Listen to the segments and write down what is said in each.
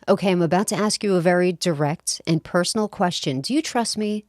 Okay, I'm about to ask you a very direct and personal question. Do you trust me?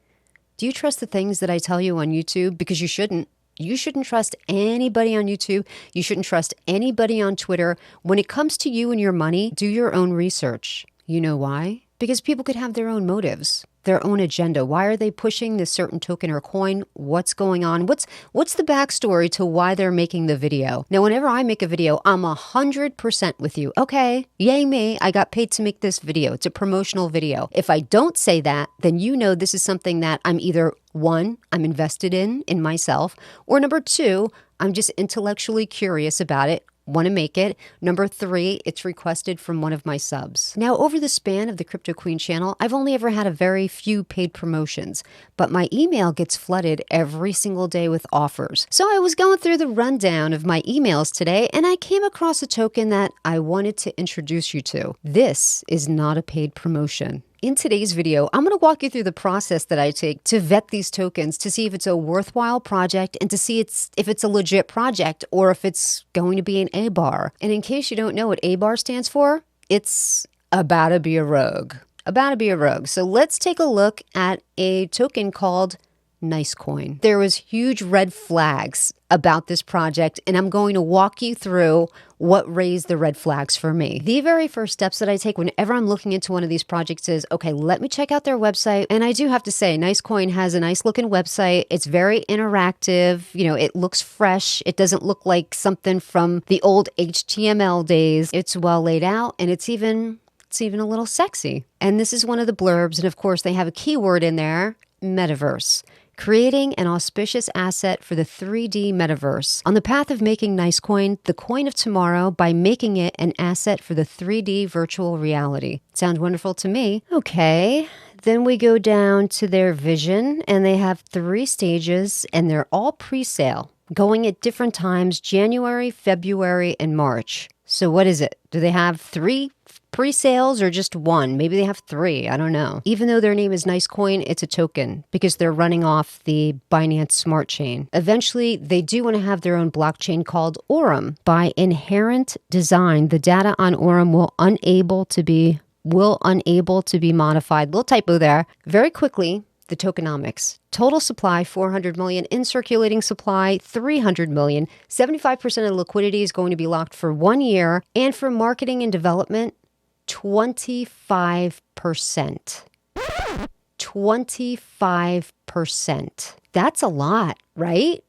Do you trust the things that I tell you on YouTube? Because you shouldn't. You shouldn't trust anybody on YouTube. You shouldn't trust anybody on Twitter. When it comes to you and your money, do your own research. You know why? Because people could have their own motives, their own agenda. Why are they pushing this certain token or coin? What's going on? What's the backstory to why they're making the video? Now, whenever I make a video, I'm 100% with you. Okay, yay me, I got paid to make this video. It's a promotional video. If I don't say that, then you know this is something that I'm either, one, I'm invested in myself, or number two, I'm just intellectually curious about it, want to make it. Number three, it's requested from one of my subs. Now, over the span of the Crypto Queen channel, I've only ever had a very few paid promotions, but my email gets flooded every single day with offers. So I was going through the rundown of my emails today, and I came across a token that I wanted to introduce you to. This is not a paid promotion. In today's video, I'm going to walk you through the process that I take to vet these tokens to see if it's a worthwhile project and to see if it's a legit project or if it's going to be an ABAR. And in case you don't know what ABAR stands for, it's about to be a rogue. About to be a rogue. So let's take a look at a token called NiceCoin. There was huge red flags about this project, and I'm going to walk you through what raised the red flags for me. The very first steps that I take whenever I'm looking into one of these projects is, okay, let me check out their website. And I do have to say, NiceCoin has a nice looking website. It's very interactive. You know, it looks fresh. It doesn't look like something from the old HTML days. It's well laid out, and it's even a little sexy. And this is one of the blurbs. And of course, they have a keyword in there, metaverse. Creating an auspicious asset for the 3D metaverse. On the path of making NiceCoin the coin of tomorrow by making it an asset for the 3D virtual reality. Sounds wonderful to me. Okay, then we go down to their vision, and they have 3 stages, and they're all pre-sale, going at different times, January, February, and March. So what is it? Do they have 3 pre-sales or just 1? Maybe they have 3. I don't know. Even though their name is NiceCoin, it's a token because they're running off the Binance Smart Chain. Eventually, they do want to have their own blockchain called Aurum. By inherent design, the data on Aurum will unable to be modified. Little typo there. Very quickly, the tokenomics. Total supply, 400 million. In circulating supply, 300 million. 75% of liquidity is going to be locked for 1 year. And for marketing and development, 25%. 25%. That's a lot, right?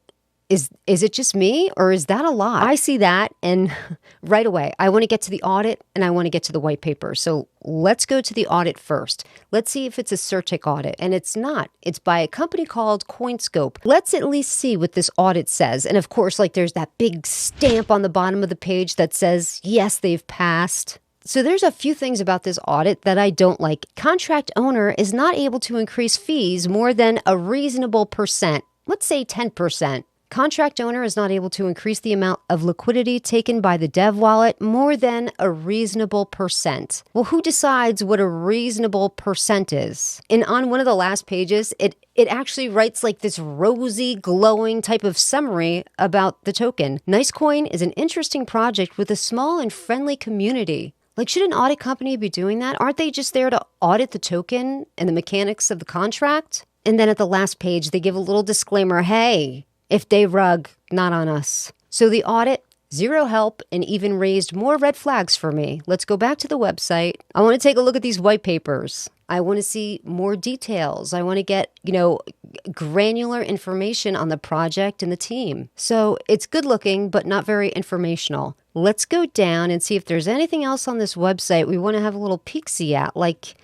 Is it just me, or is that a lot? I see that, and right away, I want to get to the audit and I want to get to the white paper. So let's go to the audit first. Let's see if it's a Certic audit, and it's not. It's by a company called CoinScope. Let's at least see what this audit says. And of course, like there's that big stamp on the bottom of the page that says, yes, they've passed. So there's a few things about this audit that I don't like. Contract owner is not able to increase fees more than a reasonable percent. Let's say 10%. Contract owner is not able to increase the amount of liquidity taken by the dev wallet more than a reasonable percent. Well, who decides what a reasonable percent is? And on one of the last pages, it actually writes like this rosy, glowing type of summary about the token. NiceCoin is an interesting project with a small and friendly community. Like, should an audit company be doing that? Aren't they just there to audit the token and the mechanics of the contract? And then at the last page, they give a little disclaimer, hey, if they rug, not on us. So the audit, 0 help, and even raised more red flags for me. Let's go back to the website. I want to take a look at these white papers. I want to see more details. I want to get, granular information on the project and the team. So it's good looking, but not very informational. Let's go down and see if there's anything else on this website we want to have a little peek-see at. Like,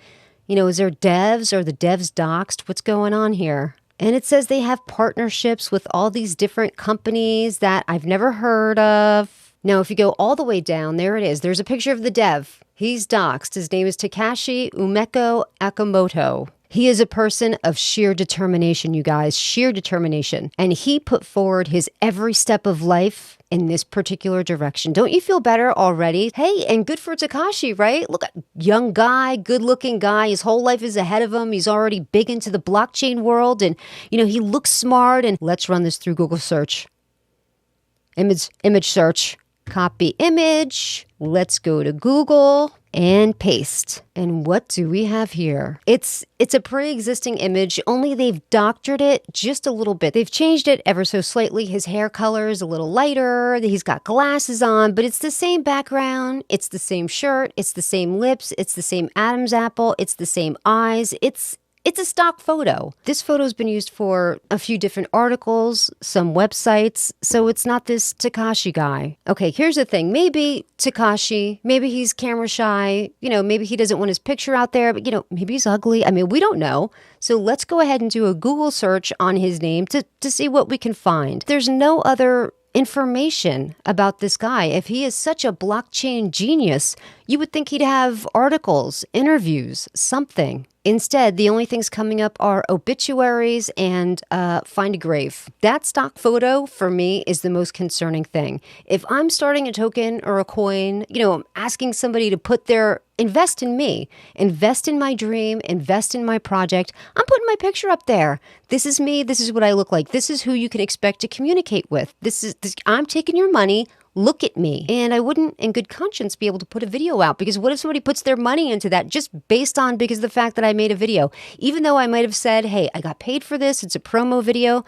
is there devs? Or the devs doxed? What's going on here? And it says they have partnerships with all these different companies that I've never heard of. Now, if you go all the way down, there it is. There's a picture of the dev. He's doxed. His name is Takashi Umeko Akamoto. He is a person of sheer determination, you guys, sheer determination. And he put forward his every step of life in this particular direction. Don't you feel better already? Hey, and good for Takashi, right? Look, young guy, good looking guy. His whole life is ahead of him. He's already big into the blockchain world. And, he looks smart. And let's run this through Google search. Image search. Copy image. Let's go to Google. and paste. And what do we have here? It's a pre-existing image, only they've doctored it just a little bit. They've changed it ever so slightly. His hair color is a little lighter. He's got glasses on, but it's the same background. It's the same shirt. It's the same lips. It's the same Adam's apple. It's the same eyes. It's a stock photo. This photo's been used for a few different articles, some websites, so it's not this Tekashi guy. Okay, here's the thing. Maybe Tekashi, maybe he's camera shy, maybe he doesn't want his picture out there, but maybe he's ugly. I mean, we don't know. So let's go ahead and do a Google search on his name to see what we can find. There's no other information about this guy. If he is such a blockchain genius, you would think he'd have articles, interviews, something. Instead, the only things coming up are obituaries and find a grave. That stock photo, for me, is the most concerning thing. If I'm starting a token or a coin, I'm asking somebody to invest in me, invest in my dream, invest in my project, I'm putting my picture up there. This is me. This is what I look like. This is who you can expect to communicate with. I'm taking your money. Look at me. And I wouldn't, in good conscience, be able to put a video out, because what if somebody puts their money into that just because of the fact that I made a video? Even though I might have said, hey, I got paid for this, it's a promo video.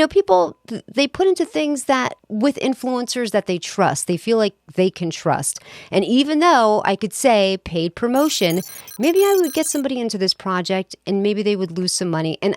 People, they put into things that with influencers that they trust, they feel like they can trust. And even though I could say paid promotion, maybe I would get somebody into this project and maybe they would lose some money. And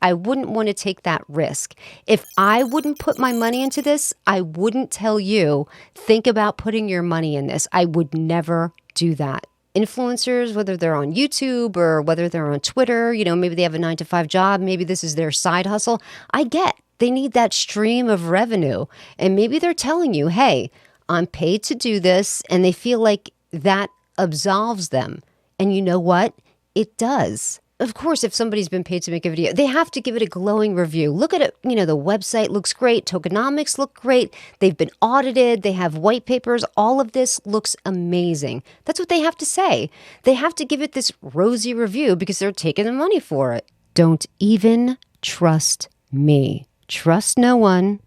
I wouldn't want to take that risk. If I wouldn't put my money into this, I wouldn't tell you, think about putting your money in this. I would never do that. Influencers, whether they're on YouTube or whether they're on Twitter, maybe they have a 9-to-5 job, maybe this is their side hustle. I get they need that stream of revenue. And maybe they're telling you, hey, I'm paid to do this, and they feel like that absolves them. And you know what? It does. Of course, if somebody's been paid to make a video, they have to give it a glowing review. Look at it. The website looks great. Tokenomics look great. They've been audited. They have white papers. All of this looks amazing. That's what they have to say. They have to give it this rosy review because they're taking the money for it. Don't even trust me. Trust no one.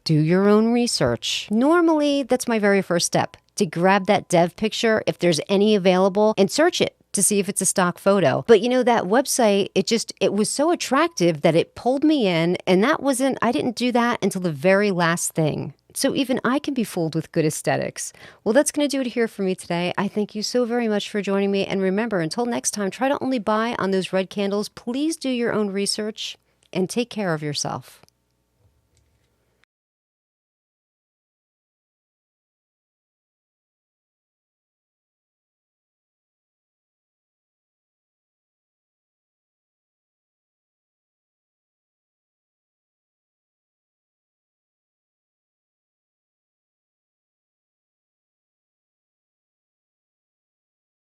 Do your own research. Normally, that's my very first step, to grab that dev picture, if there's any available, and search it to see if it's a stock photo. But that website, it was so attractive that it pulled me in, and I didn't do that until the very last thing. So even I can be fooled with good aesthetics. Well, that's going to do it here for me today. I thank you so very much for joining me. And remember, until next time, try to only buy on those red candles. Please do your own research and take care of yourself.